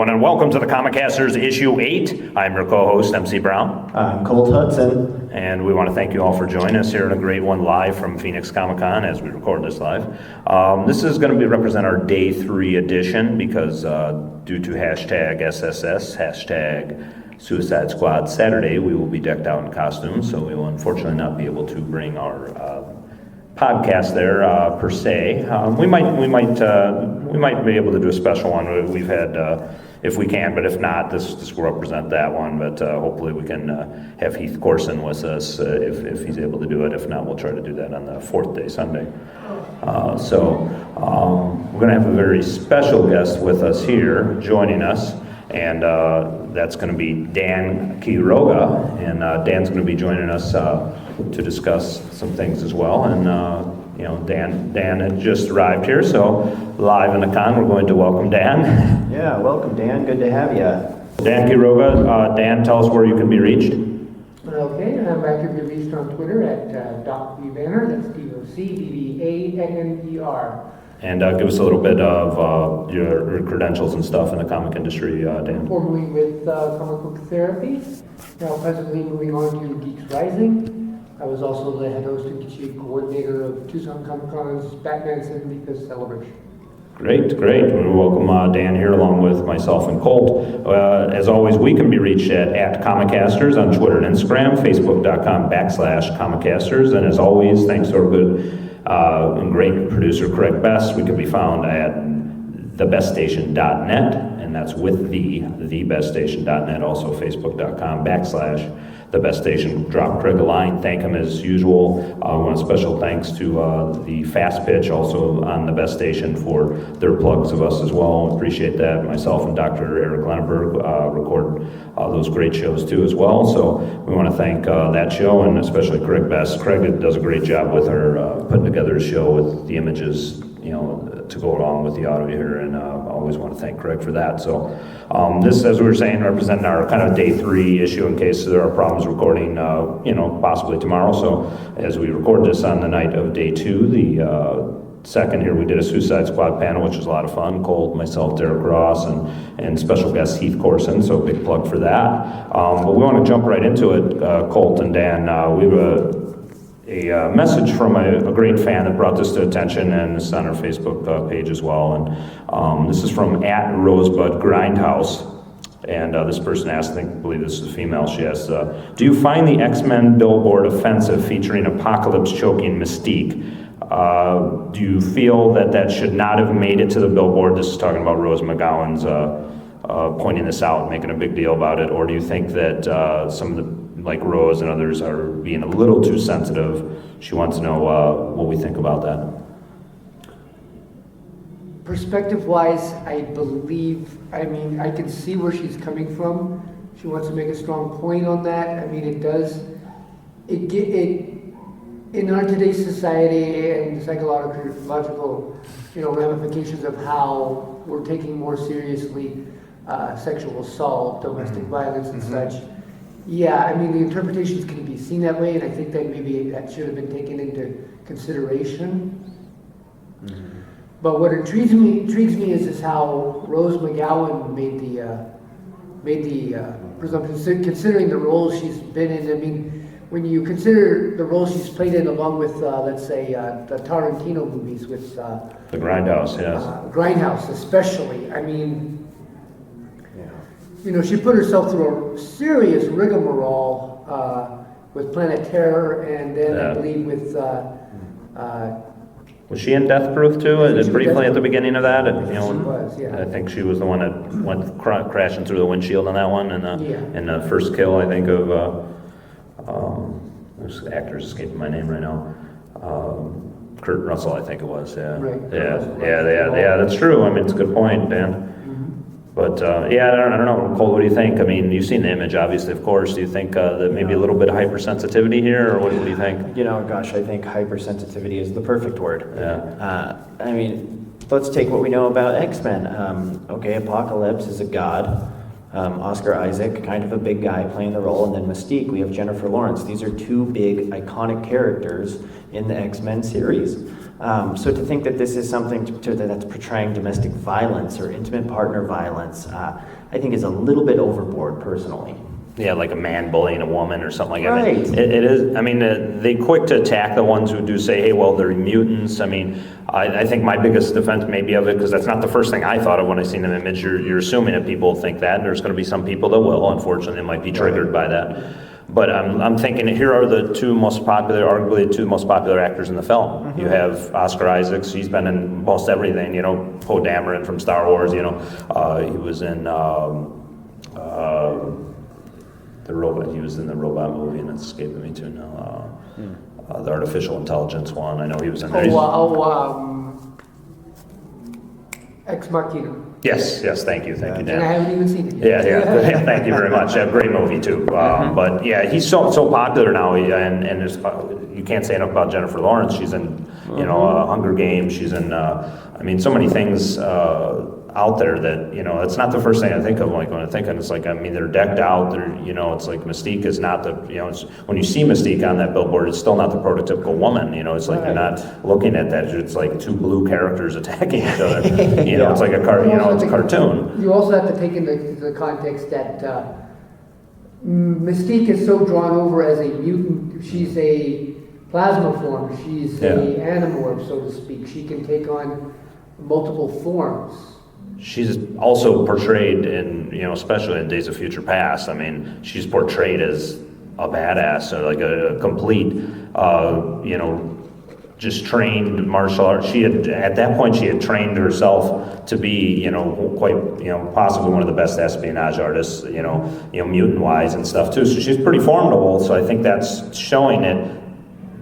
everyone, and welcome to the Comicasters Issue 8. I'm your co-host, MC Brown. I'm Colt Hudson. And we want to thank you all for joining us here in a great one live from Phoenix Comic-Con as we record this live. This is going to represent our Day 3 edition because due to hashtag SSS, hashtag Suicide Squad Saturday, we will be decked out in costumes, so we will unfortunately not be able to bring our podcast there per se. We might be able to do a special one. We've had, if we can, but if not, this will represent that one. But hopefully we can have Heath Corson with us if he's able to do it. If not, we'll try to do that on the fourth day, Sunday. So we're going to have a very special guest with us here, joining us. And that's going to be Dan Quiroga, and Dan's going to be joining us to discuss some things as well. And Dan had just arrived here, so live in the con, we're going to welcome Dan. Yeah, welcome Dan. Good to have you. Dan Quiroga. Dan, tell us where you can be reached. Okay, and I can be reached on Twitter at Doc B Banner. That's DOCBBANNER. And give us a little bit of your credentials and stuff in the comic industry, Dan. Formerly with Comic Book Therapy, now presently moving on to Geeks Rising. I was also the head host and chief coordinator of Tucson Comic Con's Batman 75th Celebration. Great. We welcome Dan here along with myself and Colt. As always, we can be reached at Comicasters on Twitter and Instagram, facebook.com/Comicasters. And as always, thanks to our good and great producer Craig Best, we can be found at thebeststation.net, and that's with thebeststation.net, also facebook.com/thebeststation. Drop Craig a line, thank him as usual. I want a special thanks to the Fast Pitch, also on the Best Station, for their plugs of us as well. Appreciate that. Myself and Dr. Eric Lenneberg record those great shows too as well. So we want to thank that show, and especially Craig Best. Craig does a great job with her putting together a show with the images, to go along with the audio here, and I always want to thank Craig for that. So this, as we were saying, representing our kind of Day 3 issue in case there are problems recording, possibly tomorrow. So as we record this on the night of Day 2, the second here, we did a Suicide Squad panel, which was a lot of fun. Colt, myself, Derek Ross, and special guest Heath Corson, so big plug for that. But we want to jump right into it, Colt and Dan. We have a message from a great fan that brought this to attention, and it's on our Facebook page as well. And this is from @RosebudGrindhouse. And this person asked, I believe this is a female, she asked, do you find the X-Men billboard offensive featuring Apocalypse choking Mystique? Do you feel that should not have made it to the billboard? This is talking about Rose McGowan's pointing this out, making a big deal about it. Or do you think that some of the, like Rose and others, are being a little too sensitive? She wants to know what we think about that. Perspective-wise, I can see where she's coming from. She wants to make a strong point on that. In our today's society and psychological, ramifications of how we're taking more seriously sexual assault, domestic violence, and such. Yeah, the interpretations can be seen that way, and I think that maybe that should have been taken into consideration. But what intrigues me is how Rose McGowan made the presumption, considering the role she's been in. When you consider the role she's played in, along with let's say the Tarantino movies with the Grindhouse, yes. Grindhouse, especially. She put herself through a serious rigmarole with Planet Terror, and then I believe with. Was she in Death Proof too? Briefly at the beginning of that, she was, yeah. I think she was the one that went crashing through the windshield on that one, and the first kill, I think, of there's actors escaping my name right now. Kurt Russell, I think it was. Yeah, right. Yeah. That's true. It's a good point, Dan. But I don't know, Cole. What do you think? You've seen the image, obviously, of course. Do you think that maybe a little bit of hypersensitivity here, or what do you think? I think hypersensitivity is the perfect word. Yeah. Let's take what we know about X-Men. Apocalypse is a god. Oscar Isaac, kind of a big guy playing the role, and then Mystique, we have Jennifer Lawrence. These are two big, iconic characters in the X-Men series. So to think that this is something that's portraying domestic violence or intimate partner violence, I think is a little bit overboard, personally. Yeah, like a man bullying a woman or something like that. Right. It is, I mean, they quick to attack the ones who do say, hey, well, they're mutants. I mean, I think my biggest defense maybe of it, because that's not the first thing I thought of when I seen an image. You're assuming that people think that, and there's going to be some people that will. Unfortunately, they might be triggered by that. But I'm thinking, here are arguably the two most popular actors in the film. Mm-hmm. You have Oscar Isaacs. He's been in most everything. You know, Poe Dameron from Star Wars. You know, he was in the robot. He was in the robot movie, and it's escaping me too now. The artificial intelligence one. I know he was in there. Ex Machina. Yes, thank you, Dan. And I haven't even seen it yet. Yeah, thank you very much. Yeah, great movie too. But yeah, he's so popular now, and there's, you can't say enough about Jennifer Lawrence. She's in, Hunger Games. She's in, so many things out there that, it's not the first thing I think of. Like when I think of it, it's like, they're decked out. It's like Mystique is not the, when you see Mystique on that billboard, it's still not the prototypical woman. It's like you're not looking at that. It's like two blue characters attacking each other. It's like it's a cartoon. You also have to take into the context that Mystique is so drawn over as a mutant. She's a plasma form. She's a animorph, so to speak. She can take on multiple forms. She's also portrayed in, especially in Days of Future Past. She's portrayed as a badass, or like a complete, just trained martial arts. At that point, she had trained herself to be, quite, possibly one of the best espionage artists, mutant-wise and stuff too. So she's pretty formidable. So I think that's showing it.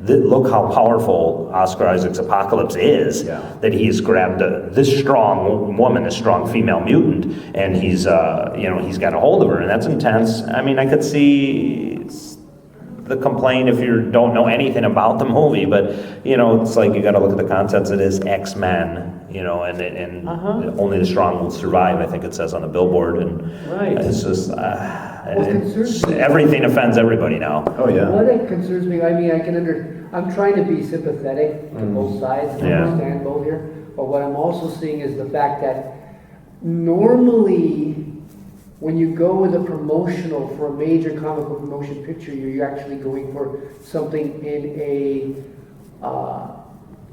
Look how powerful Oscar Isaac's Apocalypse is, that he's grabbed this strong woman, this strong female mutant, and he's got a hold of her, and that's intense. I could see the complaint if you don't know anything about the movie, but, it's like you got to look at the contents. It is X-Men, and only the strong will survive, I think it says on the billboard, and it's just... everything offends everybody now. Oh yeah. What it concerns me, I'm trying to be sympathetic to both sides, and understand both here. But what I'm also seeing is the fact that normally, when you go with a promotional for a major comic book motion picture, you're actually going for something in a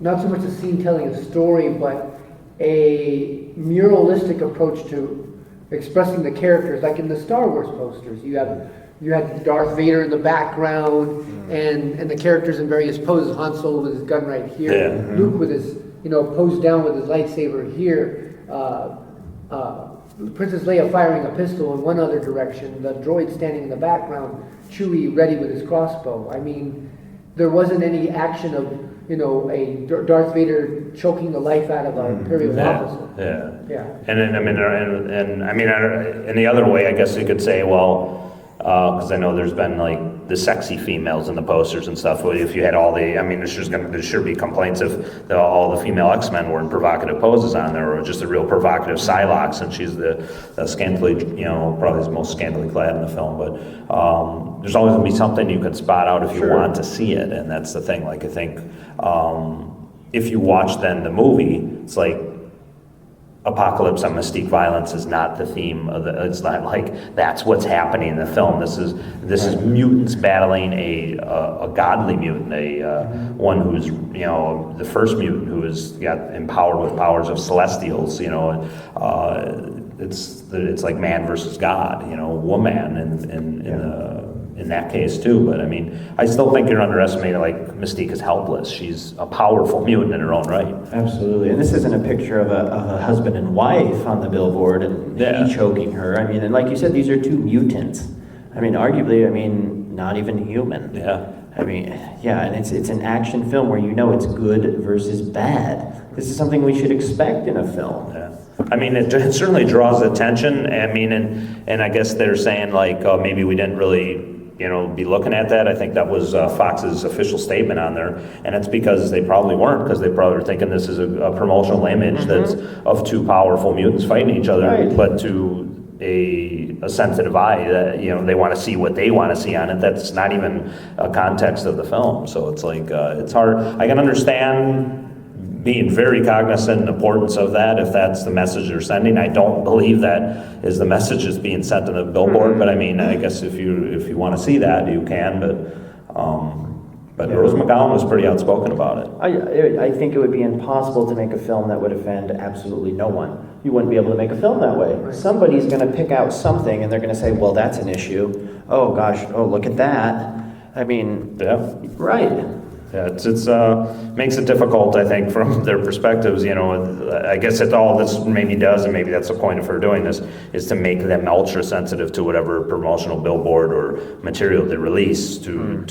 not so much a scene telling a story, but a muralistic approach to expressing the characters, like in the Star Wars posters. You had Darth Vader in the background, and the characters in various poses. Han Solo with his gun right here, Luke with his posed down with his lightsaber here, Princess Leia firing a pistol in one other direction, the droid standing in the background, Chewie ready with his crossbow. There wasn't any action of a Darth Vader choking the life out of an Imperial officer. And then in the other way, I guess you could say, well, because I know there's been like the sexy females in the posters and stuff. If you had all the, there should be complaints if all the female X-Men were in provocative poses on there, or just a real provocative Psylocke, and she's the scantily, probably the most scantily clad in the film. But there's always going to be something you can spot out if you want to see it, and that's the thing. Like I think if you watch then the movie, it's like Apocalypse and Mystique violence is not the theme of it's not like that's what's happening in the film. This is mutants battling a godly mutant, one who's the first mutant who is empowered with powers of celestials. It's like man versus God, woman in that case too. But I still think you're underestimating, like, Mystique is helpless. She's a powerful mutant in her own right. Absolutely. And this isn't a picture of a husband and wife on the billboard and he choking her. And like you said, these are two mutants. Arguably, not even human. And it's an action film where it's good versus bad. This is something we should expect in a film. It certainly draws attention. And I guess they're saying, like, maybe we didn't really, be looking at that. I think that was Fox's official statement on there. And it's because they probably weren't, because they probably were thinking this is a promotional image that's of two powerful mutants fighting each other. Right. But to a sensitive eye, that they want to see what they want to see on it. That's not even a context of the film. So it's like, it's hard. I can understand being very cognizant of the importance of that, if that's the message they're sending. I don't believe that is the message that's being sent to the billboard, but I mean, I guess if you want to see that, you can, but Rose McGowan was pretty outspoken about it. I think it would be impossible to make a film that would offend absolutely no one. You wouldn't be able to make a film that way. Right. Somebody's going to pick out something and they're going to say, well, that's an issue. Oh, gosh, oh, look at that. I mean, yeah. Right. Yeah, it's makes it difficult, I think, from their perspectives. You know, I guess it all this maybe does, and maybe that's the point of her doing this, is to make them ultra sensitive to whatever promotional billboard or material they release to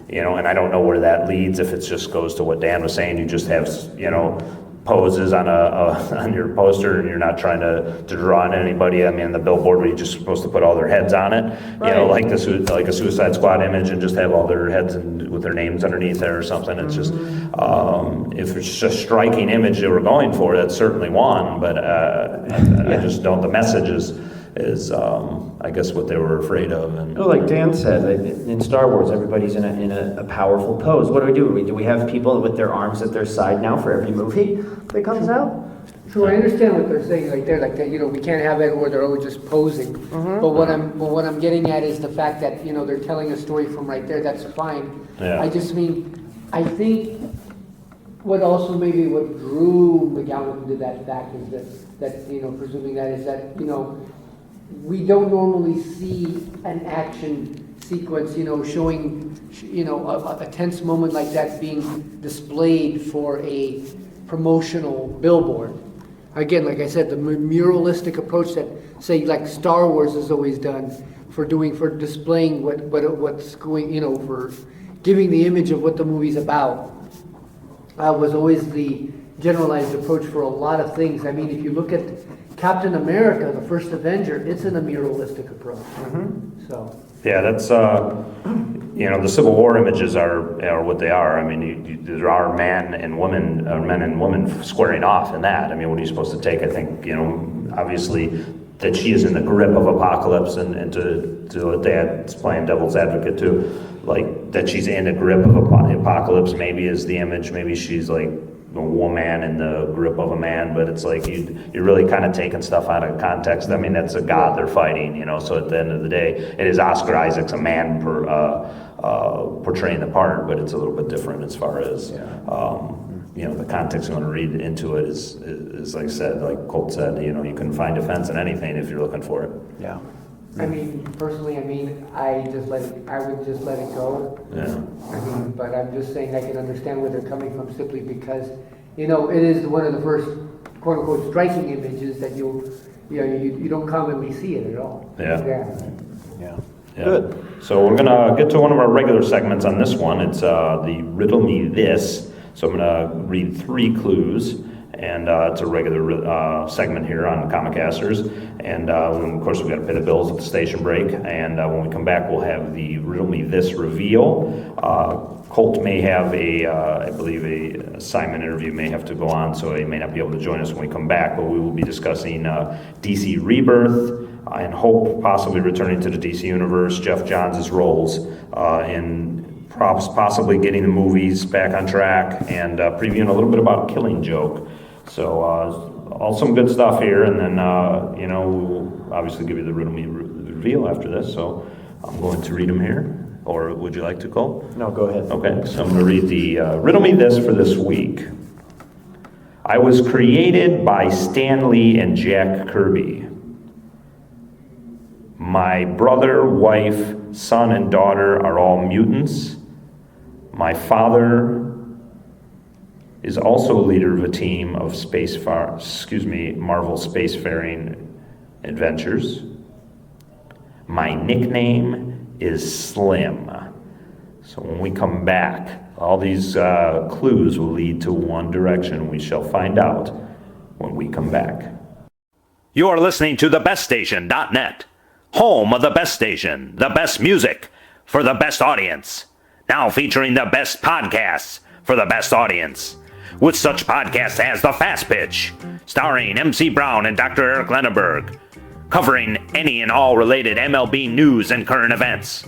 you know. And I don't know where that leads. If it just goes to what Dan was saying, you just have, you know, poses on on your poster, and you're not trying to draw on anybody. I mean, the billboard where you're just supposed to put all their heads on it, right. You know, like a Suicide Squad image, and just have all their heads with their names underneath there or something. It's just if it's just a striking image they were going for, that's certainly one. But I just don't. The message is I guess what they were afraid of. And like Dan said, in Star Wars, everybody's in a powerful pose. What do? Do we have people with their arms at their side now for every movie that comes out? Sure, I understand what they're saying. Like that, you know, we can't have it where they're always just posing. But what I'm getting at is the fact that, you know, they're telling a story from right there. That's fine. Yeah. I just mean, I think what drew McGowan to that fact is that you know, presuming that is that, you know, we don't normally see an action sequence, you know, showing, you know, a tense moment like that being displayed for a promotional billboard. Again, like I said, the muralistic approach that, say, like Star Wars has always done for displaying what's going, you know, for giving the image of what the movie's about, was always the generalized approach for a lot of things. I mean, if you look at Captain America, the first Avenger, it's in a muralistic approach. So yeah, that's you know, the Civil War images are what they are. I mean, there are men and women squaring off in that. I mean, what are you supposed to take? I think, you know, obviously that she is in the grip of Apocalypse, and to what Dad's playing devil's advocate too, like that she's in the grip of Apocalypse maybe is the image. Maybe she's like a woman in the grip of a man, but it's like you're really kind of taking stuff out of context. I mean, that's a god they're fighting, you know. So at the end of the day, it is Oscar Isaac's a man portraying the part, but it's a little bit different as far as you know, the context you want to read into it is like I said, like Colt said, you know, you can find offense in anything if you're looking for it. Yeah. I mean, personally, I would just let it go. Yeah. I mean, but I'm just saying I can understand where they're coming from simply because, you know, it is one of the first quote unquote striking images that you don't commonly see it at all. Yeah. Good. So we're gonna get to one of our regular segments on this one. It's the Riddle Me This. So I'm gonna read 3 clues. And it's a regular segment here on Comicasters. And of course, we've got to pay the bills at the station break. And when we come back, we'll have the Riddle Me This reveal. Colt may have I believe a assignment interview may have to go on, so he may not be able to join us when we come back. But we will be discussing DC Rebirth and Hope possibly returning to the DC Universe, Jeff Johns' roles in possibly getting the movies back on track, and previewing a little bit about Killing Joke. So all some good stuff here, and then you know, we'll obviously give you the Riddle Me reveal after this. So I'm going to read them here, or would you like to, Cole? No, go ahead. Okay, so I'm going to read the Riddle Me This for this week. I was created by Stan Lee and Jack Kirby. My brother, wife, son, and daughter are all mutants. My father is also a leader of a team of Marvel spacefaring adventures. My nickname is Slim. So when we come back, all these clues will lead to one direction. We shall find out when we come back. You are listening to thebeststation.net, home of the best station, the best music for the best audience. Now featuring the best podcasts for the best audience. With such podcasts as The Fast Pitch, starring MC Brown and Dr. Eric Lenneberg, covering any and all related MLB news and current events.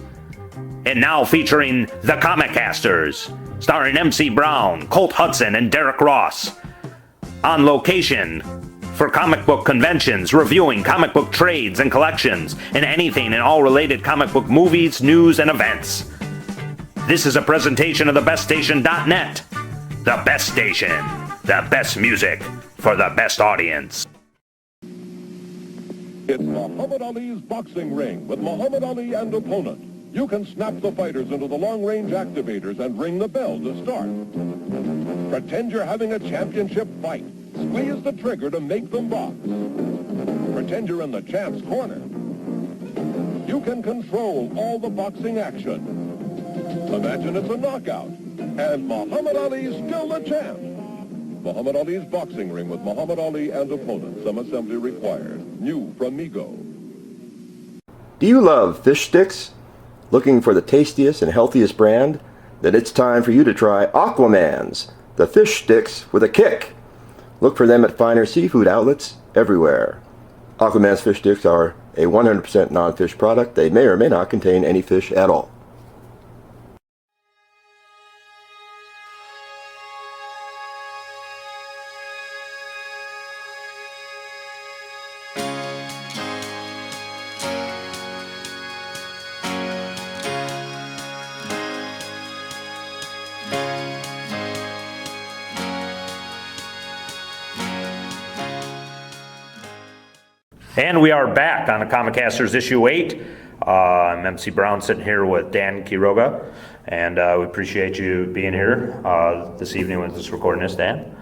And now featuring the Comicasters, starring MC Brown, Colt Hudson, and Derek Ross. On location for comic book conventions, reviewing comic book trades and collections, and anything and all related comic book movies, news, and events. This is a presentation of thebeststation.net. The Best Station. The best music for the best audience. It's Muhammad Ali's boxing ring with Muhammad Ali and opponent. You can snap the fighters into the long-range activators and ring the bell to start. Pretend you're having a championship fight. Squeeze the trigger to make them box. Pretend you're in the champ's corner. You can control all the boxing action. Imagine it's a knockout. And Muhammad Ali's still the champ. Muhammad Ali's boxing ring with Muhammad Ali and opponent. Some assembly required. New from Mego. Do you love fish sticks? Looking for the tastiest and healthiest brand? Then it's time for you to try Aquaman's, the fish sticks with a kick. Look for them at finer seafood outlets everywhere. Aquaman's fish sticks are a 100% non-fish product. They may or may not contain any fish at all. And we are back on the Comicasters issue 8. I'm MC Brown sitting here with Dan Quiroga, and we appreciate you being here this evening with us recording this, Dan.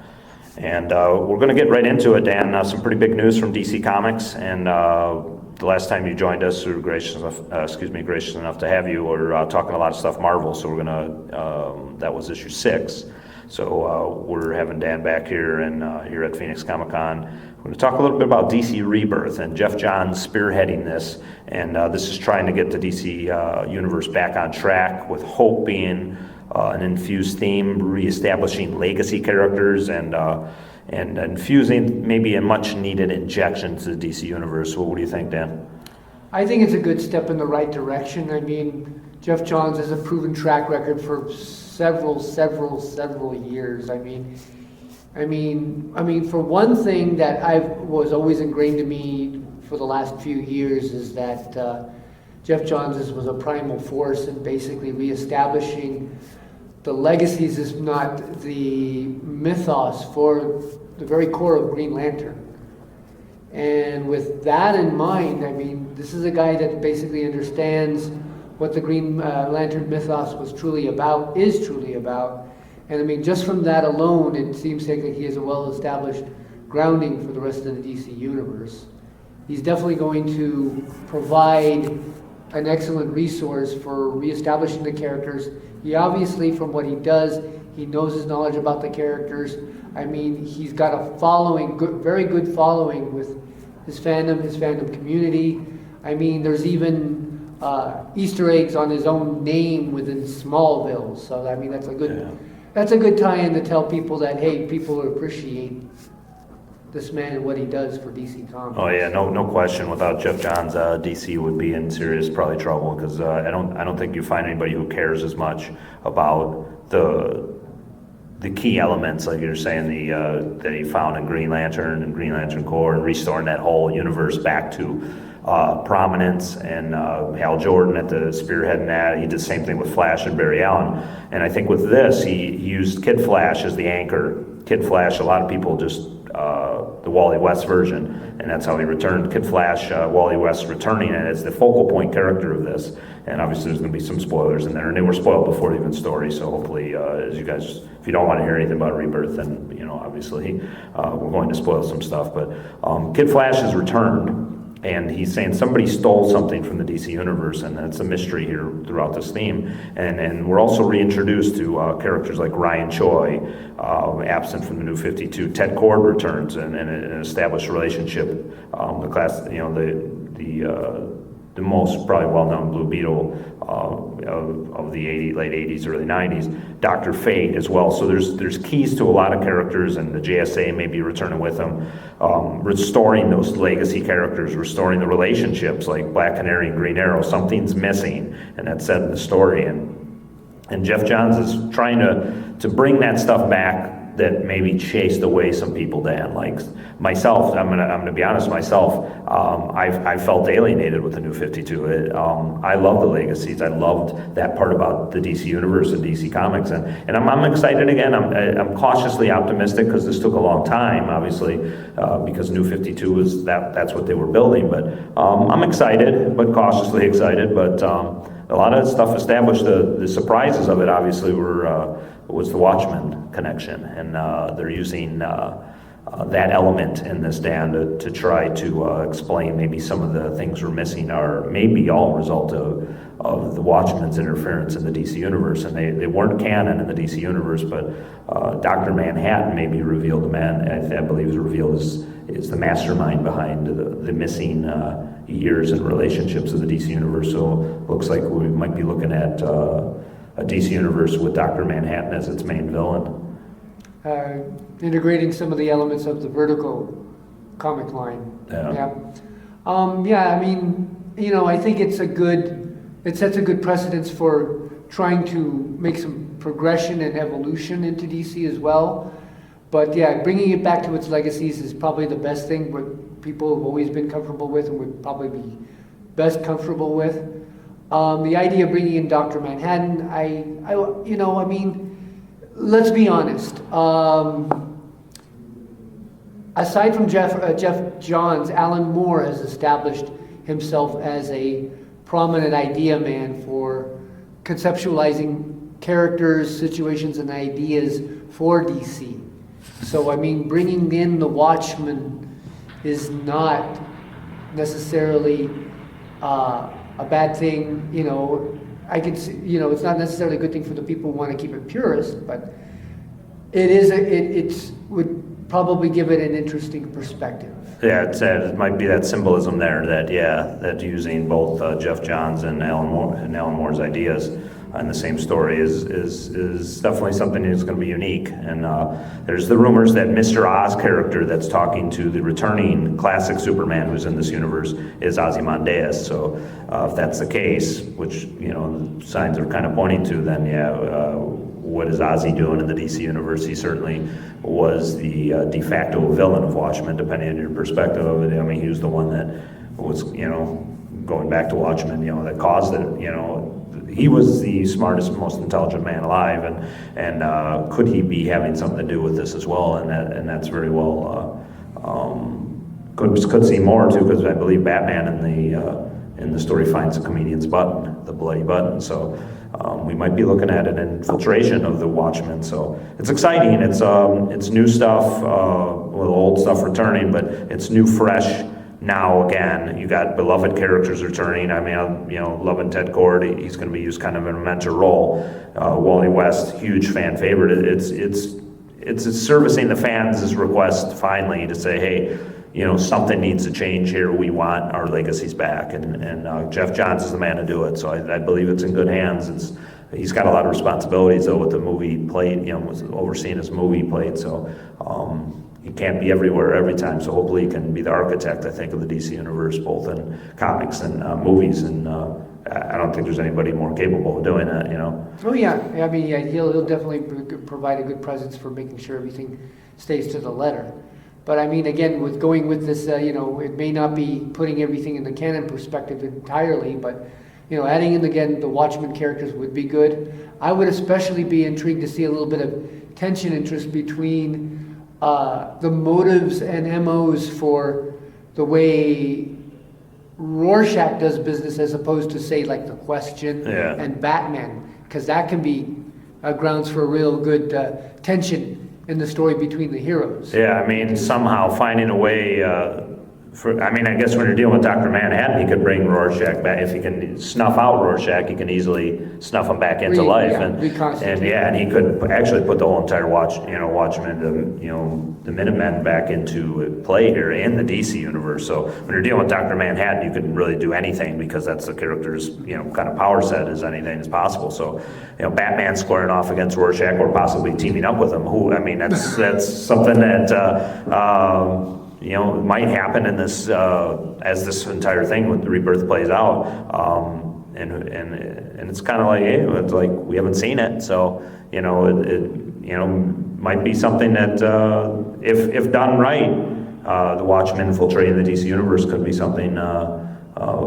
And we're going to get right into it, Dan. Some pretty big news from DC Comics, and the last time you joined us, we were gracious enough to have you. We're talking a lot of stuff Marvel, so we're gonna that was issue 6. So we're having Dan back here and here at Phoenix Comicon. We're going to talk a little bit about DC Rebirth and Jeff Johns spearheading this, and this is trying to get the DC universe back on track, with hope being an infused theme, reestablishing legacy characters, and infusing maybe a much-needed injection to the DC universe. What do you think, Dan? I think it's a good step in the right direction. I mean, Jeff Johns has a proven track record for several years. I mean, for one thing that was always ingrained to me for the last few years is that Jeff Johns was a primal force in basically reestablishing the legacies, if not the mythos, for the very core of Green Lantern. And with that in mind, I mean, this is a guy that basically understands what the Green Lantern mythos is truly about. And I mean, just from that alone, it seems like he has a well-established grounding for the rest of the DC universe. He's definitely going to provide an excellent resource for reestablishing the characters. He obviously, from what he does, he knows his knowledge about the characters. I mean, he's got a following, very good following with his fandom community. I mean, there's even Easter eggs on his own name within Smallville. So I mean, that's a good tie-in to tell people that, hey, people appreciate this man and what he does for DC Comics. Oh yeah, no question. Without Jeff Johns, DC would be in serious probably trouble, because I don't think you find anybody who cares as much about the key elements, like you're saying, that he found in Green Lantern and Green Lantern Corps, and restoring that whole universe back to prominence. And Hal Jordan at the spearhead in that. He did the same thing with Flash and Barry Allen. And I think with this, he used Kid Flash as the anchor. Kid Flash, a lot of people just the Wally West version, and that's how he returned. Kid Flash, Wally West returning it as the focal point character of this. And obviously there's going to be some spoilers in there, and they were spoiled before the even story, so hopefully as you guys, if you don't want to hear anything about Rebirth, then obviously we're going to spoil some stuff. But Kid Flash has returned, and he's saying somebody stole something from the DC universe, and that's a mystery here throughout this theme. And we're also reintroduced to characters like Ryan Choi, absent from the New 52. Ted Kord returns, and an established relationship. The most probably well-known Blue Beetle of the late 80s, early 90s, Dr. Fate as well. So there's keys to a lot of characters, and the JSA may be returning with them, restoring those legacy characters, restoring the relationships like Black Canary and Green Arrow. Something's missing, and that's said in the story. And And Jeff Johns is trying to bring that stuff back that maybe chased away some people, Dan. Like myself, I'm gonna be honest with myself, I felt alienated with the New 52. I love the legacies. I loved that part about the DC Universe and DC Comics, and I'm excited again. I'm cautiously optimistic because this took a long time, obviously, because New 52 was that's what they were building. But I'm excited, but cautiously excited. But a lot of stuff established. The surprises of it, obviously, was the Watchmen connection, and they're using that element in this, Dan, to try to explain maybe some of the things we're missing are maybe all a result of the Watchmen's interference in the DC Universe. And they weren't canon in the DC Universe, but Dr. Manhattan maybe revealed the man, I believe is revealed is the mastermind behind the missing years and relationships of the DC Universe. So looks like we might be looking at a DC Universe with Dr. Manhattan as its main villain. Integrating some of the elements of the Vertigo comic line. Yeah. I mean, I think it sets a good precedence for trying to make some progression and evolution into DC as well. But yeah, bringing it back to its legacies is probably the best thing, what people have always been comfortable with and would probably be best comfortable with. The idea of bringing in Dr. Manhattan, let's be honest. Aside from Jeff Johns, Alan Moore has established himself as a prominent idea man for conceptualizing characters, situations, and ideas for DC. So, bringing in the Watchmen is not necessarily a bad thing. I could see, it's not necessarily a good thing for the people who want to keep it purist, but it would probably give it an interesting perspective. Yeah, it might be that symbolism there that using both Jeff Johns and Alan Moore's ideas in the same story is definitely something that's going to be unique. And there's the rumors that Mr. Oz character that's talking to the returning classic Superman who's in this universe is Ozymandias. So if that's the case, which signs are kind of pointing to, then what is Ozzy doing in the DC universe? He certainly was the de facto villain of Watchmen, depending on your perspective of it. He was the one that was, going back to Watchmen, that caused it. He was the smartest, most intelligent man alive, and could he be having something to do with this as well? And that's very well could see more too, because I believe Batman in the story finds the comedian's button, the bloody button. So we might be looking at an infiltration of the Watchmen. So it's exciting. It's new stuff, old stuff returning, but it's new, fresh. Now again, you got beloved characters returning. loving Ted Kord. He's going to be used kind of in a mentor role. Wally West, huge fan favorite. It's servicing the fans' request finally to say, hey, something needs to change here. We want our legacies back, and Jeff Johns is the man to do it. So I believe it's in good hands. He's got a lot of responsibilities though with the movie plate. Was overseeing his movie plate. So. He can't be everywhere every time, so hopefully he can be the architect, I think, of the DC Universe, both in comics and movies, and I don't think there's anybody more capable of doing that, Oh yeah, he'll definitely provide a good presence for making sure everything stays to the letter. But again, with going with this, it may not be putting everything in the canon perspective entirely, but adding in again the Watchmen characters would be good. I would especially be intrigued to see a little bit of tension interest between the motives and MOs for the way Rorschach does business as opposed to, say, like The Question and Batman, because that can be grounds for a real good tension in the story between the heroes. Yeah, somehow finding a way I guess when you're dealing with Dr. Manhattan, he could bring Rorschach back. If he can snuff out Rorschach, he can easily snuff him back into life. And he could actually put the whole entire Watchmen, the Minutemen back into play here in the DC universe. So when you're dealing with Dr. Manhattan, you can really do anything because that's the character's, kind of power set as anything is possible. So, Batman squaring off against Rorschach or possibly teaming up with him. That's something that, might happen in this as this entire thing with the Rebirth plays out. and it's kind of like, hey, it's like we haven't seen it, so it might be something that if done right, the Watchmen infiltrating the DC universe could be something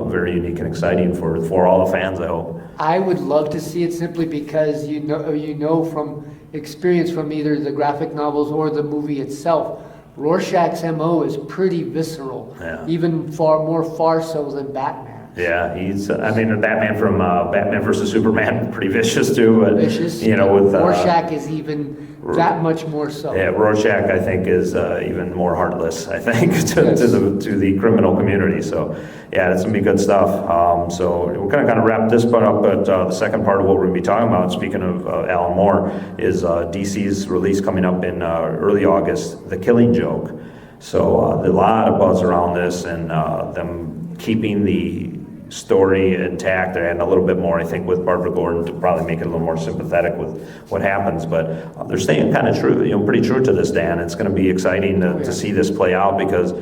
very unique and exciting for all the fans, I hope. I would love to see it simply because you know from experience from either the graphic novels or the movie itself, Rorschach's MO is pretty visceral, even far so than Batman. Yeah, Batman from Batman versus Superman, pretty vicious too. But, vicious. With Rorschach is even that much more so. Yeah, Rorschach, I think, is even more heartless, I think, to the criminal community. So, yeah, it's gonna be good stuff. So we're gonna kind of wrap this part up, but the second part of what we're gonna be talking about, speaking of Alan Moore, is DC's release coming up in early August, The Killing Joke. So a lot of buzz around this, and them keeping the story intact and a little bit more, I think, with Barbara Gordon to probably make it a little more sympathetic with what happens. But they're staying kind of true, pretty true to this, Dan. It's going to be exciting to see this play out because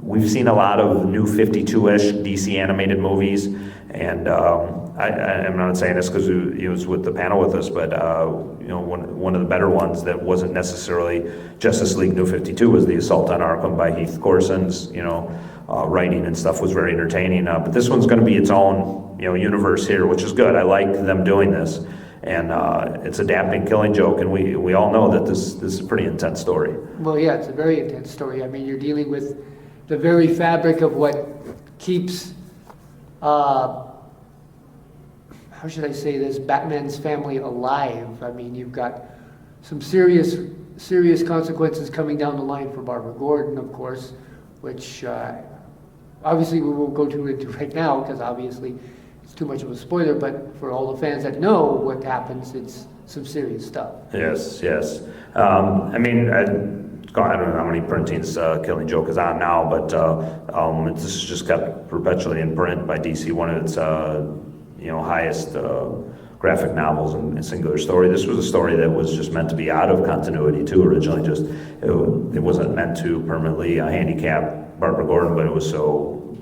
we've seen a lot of new 52-ish DC animated movies, and I'm not saying this because he was with the panel with us, but one of the better ones that wasn't necessarily Justice League New 52 was The Assault on Arkham by Heath Corson's, writing and stuff was very entertaining. But this one's going to be its own, universe here, which is good. I like them doing this, and it's adapting Killing Joke, and we all know that this is a pretty intense story. Well, yeah, it's a very intense story. I mean, you're dealing with the very fabric of what keeps, how should I say this, Batman's family alive. I mean, you've got some serious consequences coming down the line for Barbara Gordon, of course, which obviously we won't go into right now because obviously it's too much of a spoiler, but for all the fans that know what happens, it's some serious stuff. Yes. I don't know how many printings Killing Joke is on now, but this is just kept perpetually in print by DC, one of its highest graphic novels and singular story. This was a story that was just meant to be out of continuity too. Originally, it wasn't meant to permanently handicap Barbara Gordon, but it was so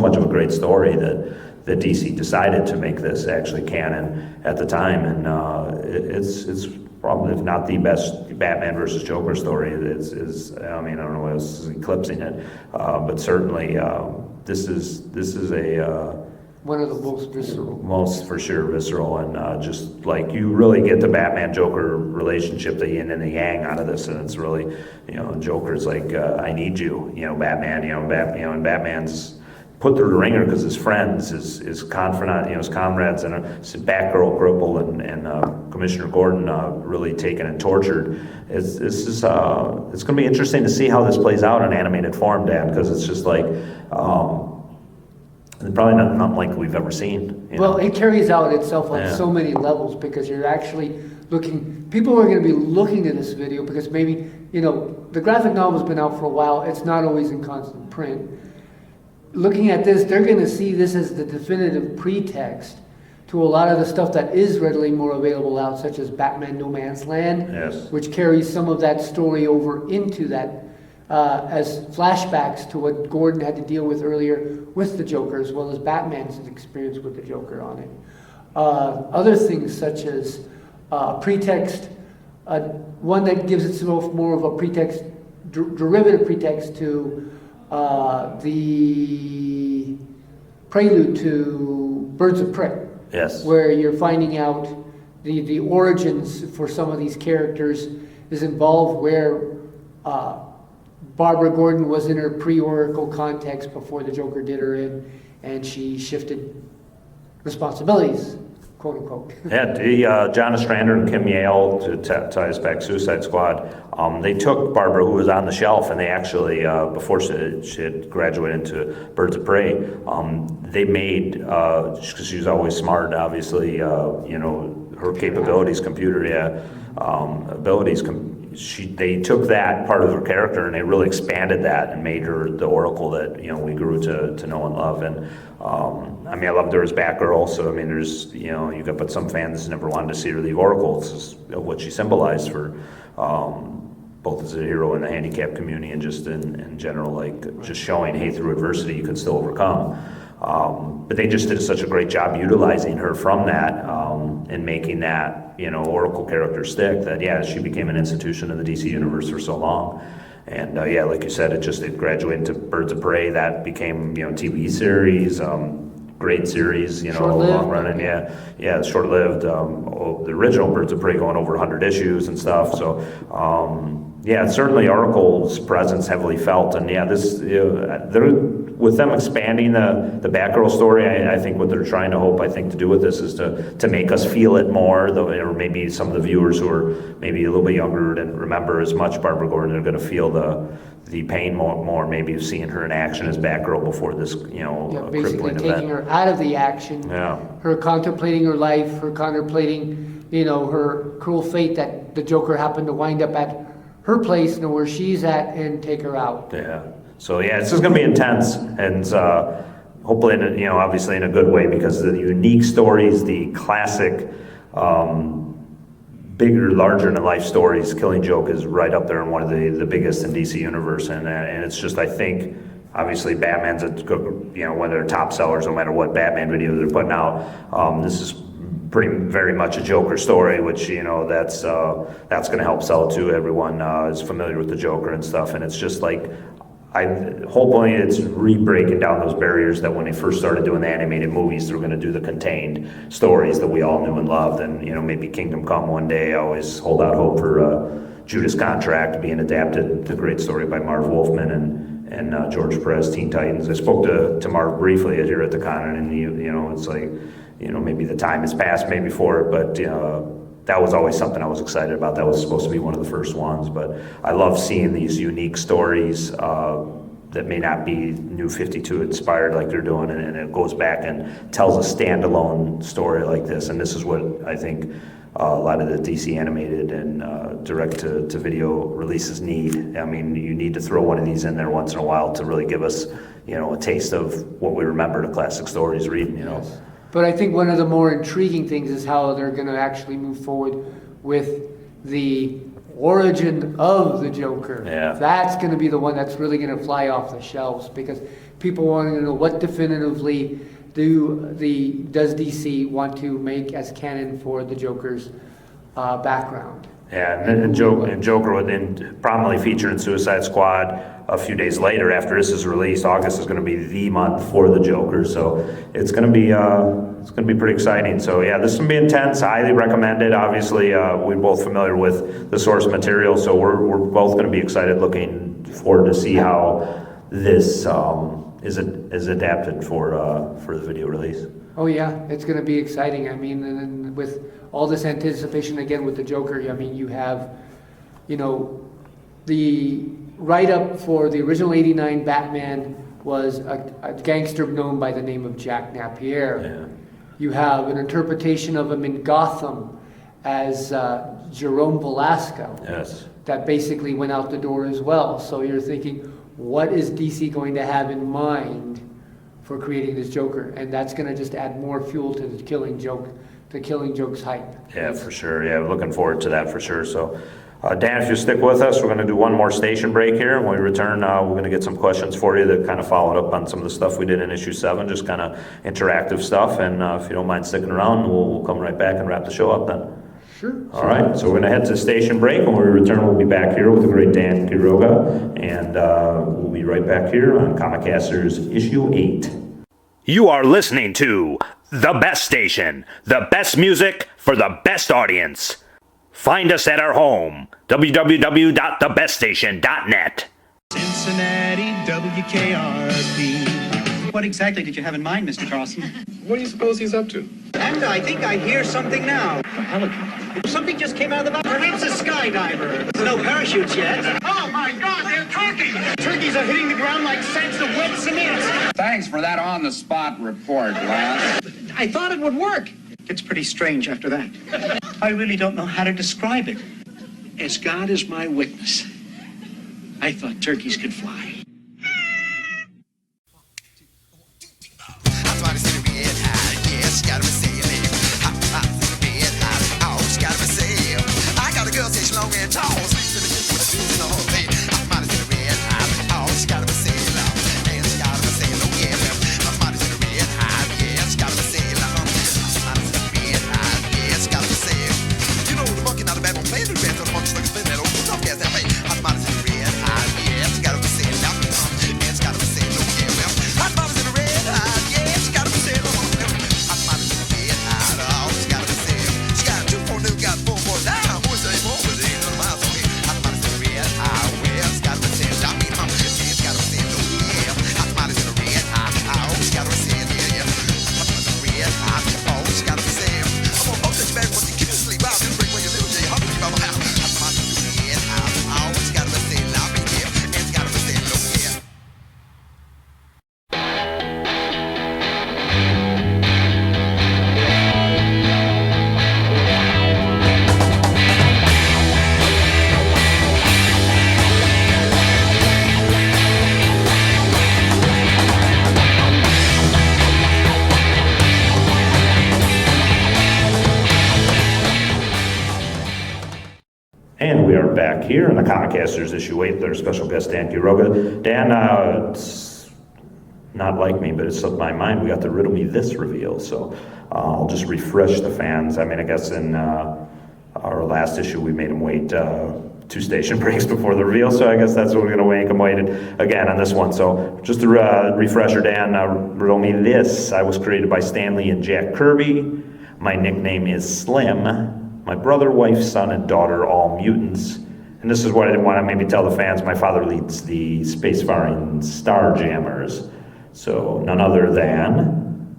much of a great story that DC decided to make this actually canon at the time, and it's probably, if not the best Batman versus Joker story. I don't know what else is eclipsing it, but certainly this is a one of the most visceral. Most, for sure, visceral, and just like you really get the Batman-Joker relationship, the yin and the yang out of this, and it's really, Joker's like, I need you, Batman, and Batman's put through the ringer because his friends, his confidant, his comrades, and his Batgirl cripple and Commissioner Gordon really taken and tortured. It's going to be interesting to see how this plays out in animated form, Dan, because it's just like. Probably not like we've ever seen. Well, it carries out itself on so many levels because you're actually looking, people are going to be looking at this video because maybe, the graphic novel's been out for a while, it's not always in constant print. Looking at this, they're going to see this as the definitive pretext to a lot of the stuff that is readily more available out, such as Batman No Man's Land, which carries some of that story over into that as flashbacks to what Gordon had to deal with earlier with the Joker, as well as Batman's experience with the Joker on it. Other things such as pretext, one that gives itself more of a pretext, derivative pretext to the prelude to Birds of Prey. Yes. Where you're finding out the origins for some of these characters is involved where Barbara Gordon was in her pre-Oracle context before the Joker did her in, and she shifted responsibilities, quote unquote. Yeah, John Ostrander and Kim Yale, to tie us back, Suicide Squad, they took Barbara, who was on the shelf, and they actually, before she had graduated into Birds of Prey, they made, because she was always smart, obviously, her capabilities, abilities, they took that part of her character and they really expanded that and made her the Oracle that we grew to know and love. And I loved her as Batgirl. So there's but some fans never wanted to see her leave Oracle. It's what she symbolized for both as a hero in the handicapped community and just in general, like just showing, hey, through adversity you can still overcome. But they just did such a great job utilizing her from that and making that, Oracle character stick that, she became an institution in the DC universe for so long. And like you said, it graduated to Birds of Prey. That became, TV series, great series, long running. Short-lived. The original Birds of Prey going over 100 issues and stuff. So, certainly Oracle's presence heavily felt. And with them expanding the Batgirl story, I think what they're trying to do with this is to make us feel it more, or maybe some of the viewers who are maybe a little bit younger didn't remember as much Barbara Gordon are going to feel the pain more maybe of seeing her in action as Batgirl before this, basically crippling taking event. her out of the action, her contemplating her life, her contemplating, her cruel fate that the Joker happened to wind up at her place, where she's at, and take her out. Yeah. So this is going to be intense, and hopefully, obviously in a good way, because the unique stories, the classic, bigger, larger-than-life stories. Killing Joke is right up there in one of the biggest in DC Universe, and it's just, I think, obviously Batman's one of their top sellers, no matter what Batman video they're putting out. This is very much a Joker story, which that's going to help sell it too. Everyone is familiar with the Joker and stuff, and it's just like. Hopefully it's re-breaking down those barriers that when they first started doing the animated movies, they were going to do the contained stories that we all knew and loved. And, maybe Kingdom Come one day. I always hold out hope for Judas Contract being adapted, the great story by Marv Wolfman and George Perez, Teen Titans. I spoke to Marv briefly here at the con, and it's like, maybe the time has passed maybe for it, but, that was always something I was excited about. That was supposed to be one of the first ones, but I love seeing these unique stories that may not be New 52 inspired like they're doing, and it goes back and tells a standalone story like this. And this is what I think a lot of the DC animated and direct-to-video releases need. I mean, you need to throw one of these in there once in a while to really give us, a taste of what we remember the classic stories reading, Yes. But I think one of the more intriguing things is how they're going to actually move forward with the origin of the Joker. Yeah. That's going to be the one that's really going to fly off the shelves, because people want to know what definitively does DC want to make as canon for the Joker's background. Yeah, and Joker would then prominently feature in Suicide Squad a few days later after this is released. August is going to be the month for the Joker, so it's going to be pretty exciting. So this is going to be intense. Highly recommended. Obviously, we're both familiar with the source material, so we're both going to be excited, looking forward to see how this is adapted for the video release. Oh yeah, it's going to be exciting. I mean, and with all this anticipation again with the Joker, I mean, you have, the write-up for the original '89 Batman was a gangster known by the name of Jack Napier. Yeah. You have an interpretation of him in Gotham as Jerome Velasco. Yes. That basically went out the door as well. So you're thinking, what is DC going to have in mind for creating this Joker? And that's going to just add more fuel to the Killing Joke's hype. Yeah, for sure. Yeah, we're looking forward to that for sure. So, Dan, if you stick with us, we're going to do one more station break here. When we return, we're going to get some questions for you that kind of followed up on some of the stuff we did in issue 7, just kind of interactive stuff. And if you don't mind sticking around, we'll come right back and wrap the show up then. Sure. All right, so we're going to head to station break. When we return, we'll be back here with the great Dan Quiroga, and we'll be right back here on Comicasters issue 8. You are listening to The Best Station, the best music for the best audience. Find us at our home, www.thebeststation.net. Cincinnati, WKRP. What exactly did you have in mind, Mr. Carlson? What do you suppose he's up to? And I think I hear something now. A helicopter. Something just came out of the mountain. Perhaps a skydiver. There's no parachutes yet. Oh my God, they're turkeys! Turkeys are hitting the ground like sacks of wet cement. Thanks for that on-the-spot report, Lance. I thought it would work. It's pretty strange after that. I really don't know how to describe it. As God is my witness, I thought turkeys could fly. And we are back here in the Comicasters issue 8 with our special guest Dan Quiroga. Dan, it's not like me, but it slipped my mind. We got the Riddle Me This reveal, so I'll just refresh the fans. I mean, I guess in our last issue we made them wait 2 station breaks before the reveal, so I guess that's what we're going to make them wait again on this one. So just a refresher, Dan, Riddle Me This. I was created by Stan Lee and Jack Kirby. My nickname is Slim. My brother, wife, son, and daughter, all mutants. And this is what I want to maybe tell the fans. My father leads the Spacefaring Starjammers. So none other than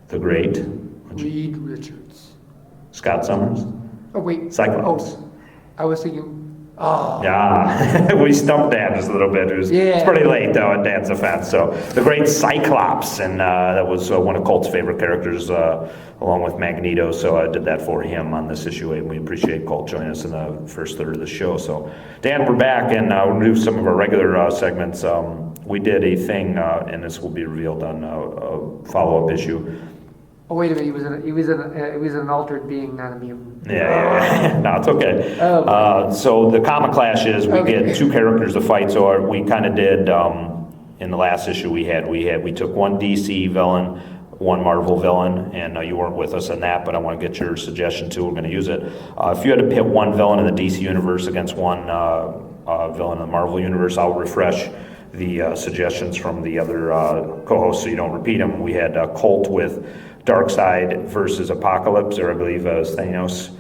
the great Reed Richards. Scott Summers. Oh, wait. Cyclops. Oh, I was thinking, Yeah, we stumped Dan just a little bit. It's pretty late, though, in Dan's offense. So, the great Cyclops, and that was one of Colt's favorite characters, along with Magneto, so I did that for him on this issue, and we appreciate Colt joining us in the first third of the show. So, Dan, we're back, and we'll do some of our regular segments. We did a thing, and this will be revealed on a follow-up issue. oh wait a minute, he was an altered being, not a mutant. Yeah. No, it's okay. Oh. So the Comic Clash is we get 2 characters to fight. So we kind of did in the last issue we took 1 DC villain, 1 Marvel villain, and you weren't with us on that, but I want to get your suggestion too. We're going to use it. If you had to pit 1 villain in the DC universe against 1 villain in the Marvel universe, I'll refresh the suggestions from the other co-hosts so you don't repeat them. We had Colt with Darkseid versus Apocalypse, or I believe it was Thanos.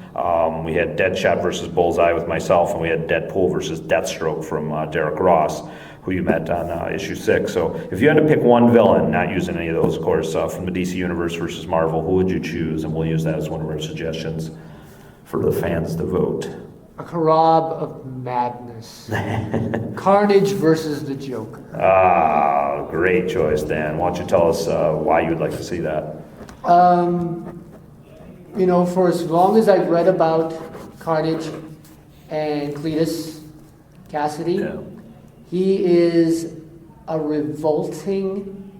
We had Deadshot versus Bullseye with myself, and we had Deadpool versus Deathstroke from Derek Ross, who you met on issue 6. So if you had to pick 1 villain, not using any of those, of course, from the DC Universe versus Marvel, who would you choose? And we'll use that as one of our suggestions for the fans to vote. A Karab of madness. Carnage versus the Joker. Great choice, Dan. Why don't you tell us why you would like to see that? For as long as I've read about Carnage and Cletus Cassidy, he is a revulsing,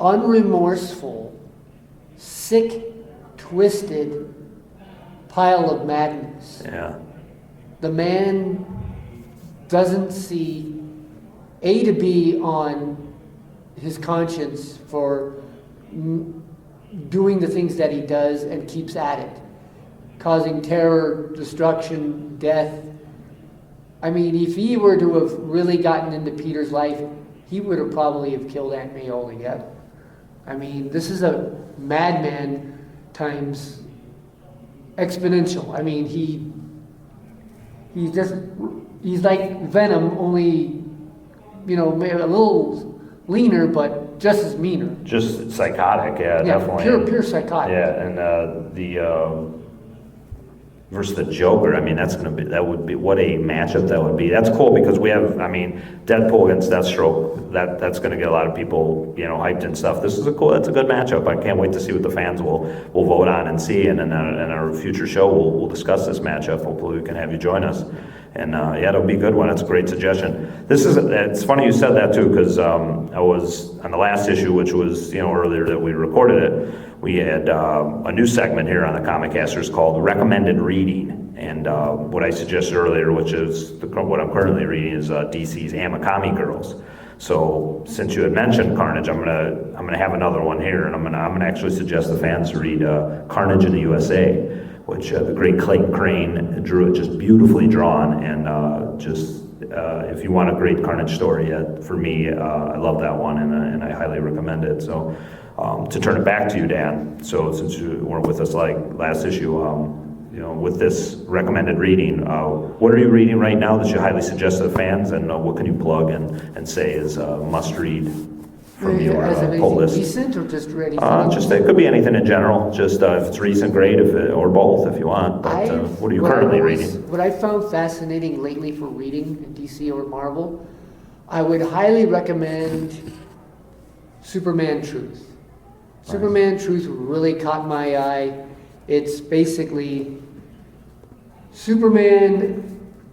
unremorseful, sick, twisted pile of madness. Yeah. The man doesn't see A to B on his conscience for doing the things that he does and keeps at it, causing terror, destruction, death. I mean, if he were to have really gotten into Peter's life, he would have probably have killed Aunt May altogether. I mean, this is a madman times exponential. I mean, he's like Venom, only, maybe a little leaner, but just as meaner. Just psychotic, definitely. Pure psychotic. Yeah, and the versus the Joker. I mean, that would be what a matchup that would be. That's cool because we have, Deadpool against Deathstroke. That's going to get a lot of people, hyped and stuff. That's a good matchup. I can't wait to see what the fans will vote on and see. And in our future show, we'll discuss this matchup. Hopefully, we can have you join us. And it'll be a good one. That's a great suggestion. It's funny you said that too, because I was on the last issue, which was earlier that we recorded it. We had a new segment here on the Comicasters called Recommended Reading, and what I suggested earlier, which is what I'm currently reading, is DC's Amikami Girls. So since you had mentioned Carnage, I'm gonna have another one here, and I'm gonna actually suggest the fans to read Carnage in the USA, which the great Clayton Crane drew it, just beautifully drawn, and if you want a great Carnage story, for me, I love that one, and I highly recommend it. So to turn it back to you, Dan. So since you weren't with us like last issue, with this recommended reading, what are you reading right now that you highly suggest to the fans, and what can you plug and say is must read from your pull list? Recent or just ready? It could be anything in general. Just if it's recent, great. Or both, if you want. But what are you currently reading? What I found fascinating lately for reading in DC or Marvel, I would highly recommend Superman Truth. Superman Truth really caught my eye. It's basically Superman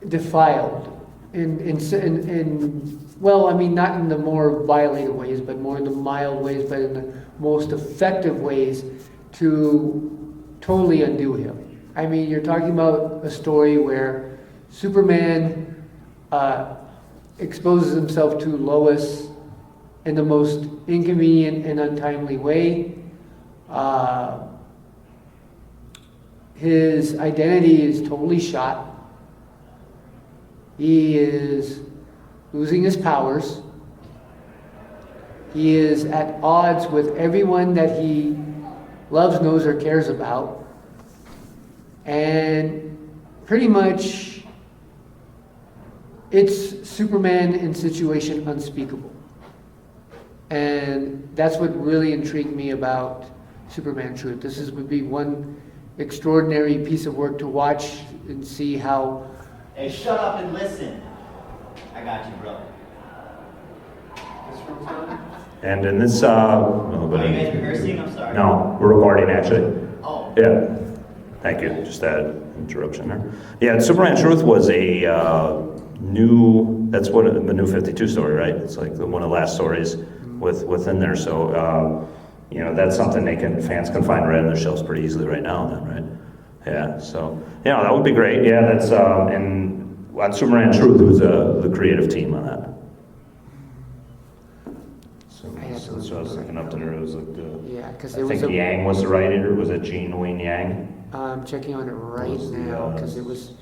defiled not in the more violent ways, but more in the mild ways, but in the most effective ways to totally undo him. I mean, you're talking about a story where Superman exposes himself to Lois in the most inconvenient and untimely way. His identity is totally shot. He is losing his powers. He is at odds with everyone that he loves, knows, or cares about. And pretty much it's Superman in situation unspeakable. And that's what really intrigued me about Superman Truth. Would be one extraordinary piece of work to watch and see how... Hey, shut up and listen. I got you, bro. And in this, Are you guys rehearsing? I'm sorry. no, we're recording actually. Oh. Yeah. Thank you. Just that interruption there. Yeah, Superman Truth was a that's what the new 52 story, right? It's like one of the last stories within there. So, that's something fans can find right on their shelves pretty easily right now then, right? Yeah, so, that would be great. Yeah, that's, and on Superman Truth, who's the creative team on that? So I was looking up there, it was like because I think Yang was the writer, was it Gene Wayne Yang? I'm checking on it right now because it was.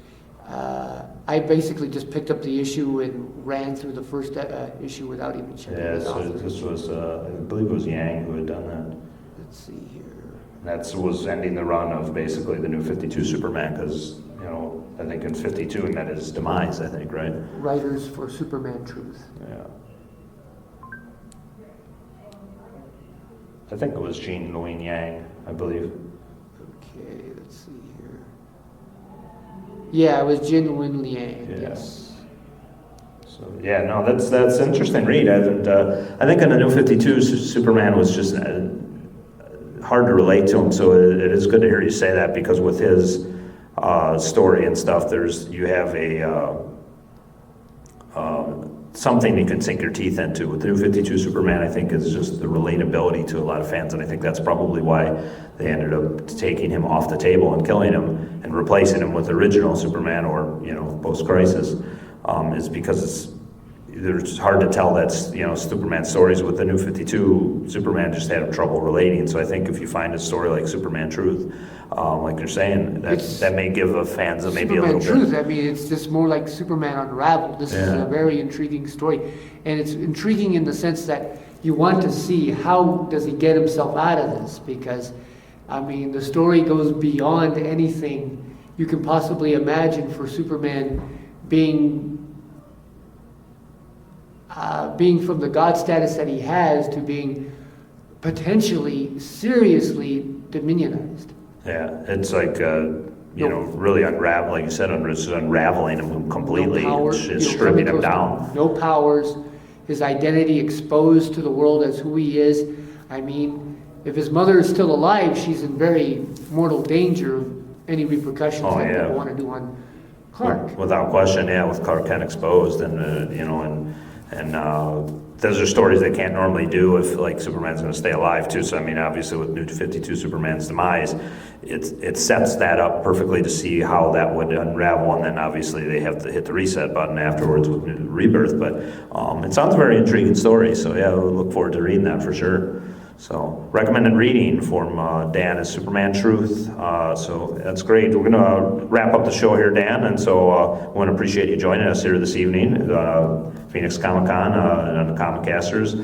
I basically just picked up the issue and ran through the first issue without even checking it so out. this was, I believe it was Yang who had done that. Let's see here. That was ending the run of basically the new 52 Superman because, I think in 52 he met his demise, I think, right? Writers for Superman Truth. Yeah. I think it was Gene Wayne Yang, I believe. Okay, let's see here. Yeah, it was Jin Wen Liang. Yes. So that's interesting read. I think in the new 52, Superman was just hard to relate to him. So it is good to hear you say that because with his story and stuff, you have a something you can sink your teeth into. With the new 52 Superman, I think is just the relatability to a lot of fans, and I think that's probably why they ended up taking him off the table and killing him and replacing him with original Superman or post-crisis, is because it's hard to tell that's Superman stories. With the new 52 Superman just had trouble relating. So I think if you find a story like Superman Truth, like you're saying, that may give the fans maybe Superman a little Truth, bit. I mean, it's just more like Superman Unraveled. This is a very intriguing story. And it's intriguing in the sense that you want to see how does he get himself out of this, because, I mean, the story goes beyond anything you can possibly imagine for Superman being from the god status that he has to being potentially seriously dominionized. Yeah, it's like, really unraveling, like you said, unraveling him completely. No power, it's stripping him down. No powers, his identity exposed to the world as who he is. I mean, if his mother is still alive, she's in very mortal danger of any repercussions that people want to do on Clark. Without question, with Clark Kent exposed, and those are stories they can't normally do if like Superman's going to stay alive too. So I mean, obviously with New 52 Superman's demise, it sets that up perfectly to see how that would unravel, and then obviously they have to hit the reset button afterwards with New Rebirth. But it sounds a very intriguing story. So we'll look forward to reading that for sure. So recommended reading from Dan is Superman Truth. So that's great. We're going to wrap up the show here, Dan, and so we want to appreciate you joining us here this evening. Phoenix Comicon and on the Comicasters.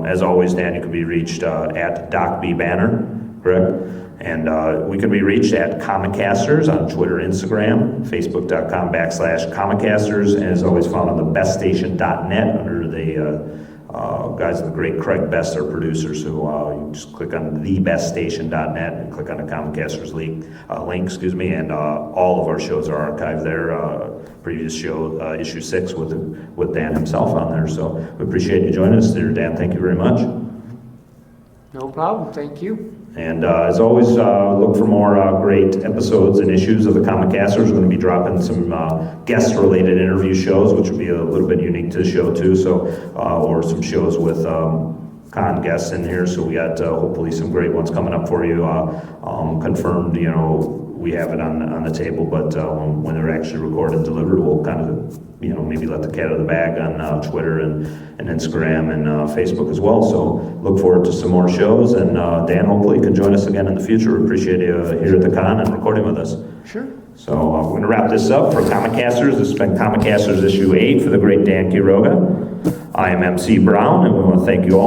As always, Dan, you can be reached at Doc B Banner, correct? And we can be reached at Comicasters on Twitter, Instagram, Facebook.com/Comicasters, and is always found on thebeststation.net under the guys of the great Craig Best, our producers, who you just click on thebeststation.net and click on the Comicasters link, and all of our shows are archived there. Previous show, issue 6 with Dan himself on there. So we appreciate you joining us there, Dan. Thank you very much. No problem. Thank you. And as always, look for more great episodes and issues of the Comicasters. We're going to be dropping some guest-related interview shows, which will be a little bit unique to the show too. So, or some shows with con guests in here, so we got hopefully some great ones coming up for you. Confirmed, we have it on the table, but when they're actually recorded and delivered, we'll kind of, maybe let the cat out of the bag on Twitter and Instagram and Facebook as well. So look forward to some more shows, and Dan, hopefully you can join us again in the future. Appreciate you here at the con and recording with us. Sure. So we're going to wrap this up for Comicasters. This has been Comicasters issue 8 for the great Dan Quiroga. I am MC Brown, and we want to thank you all.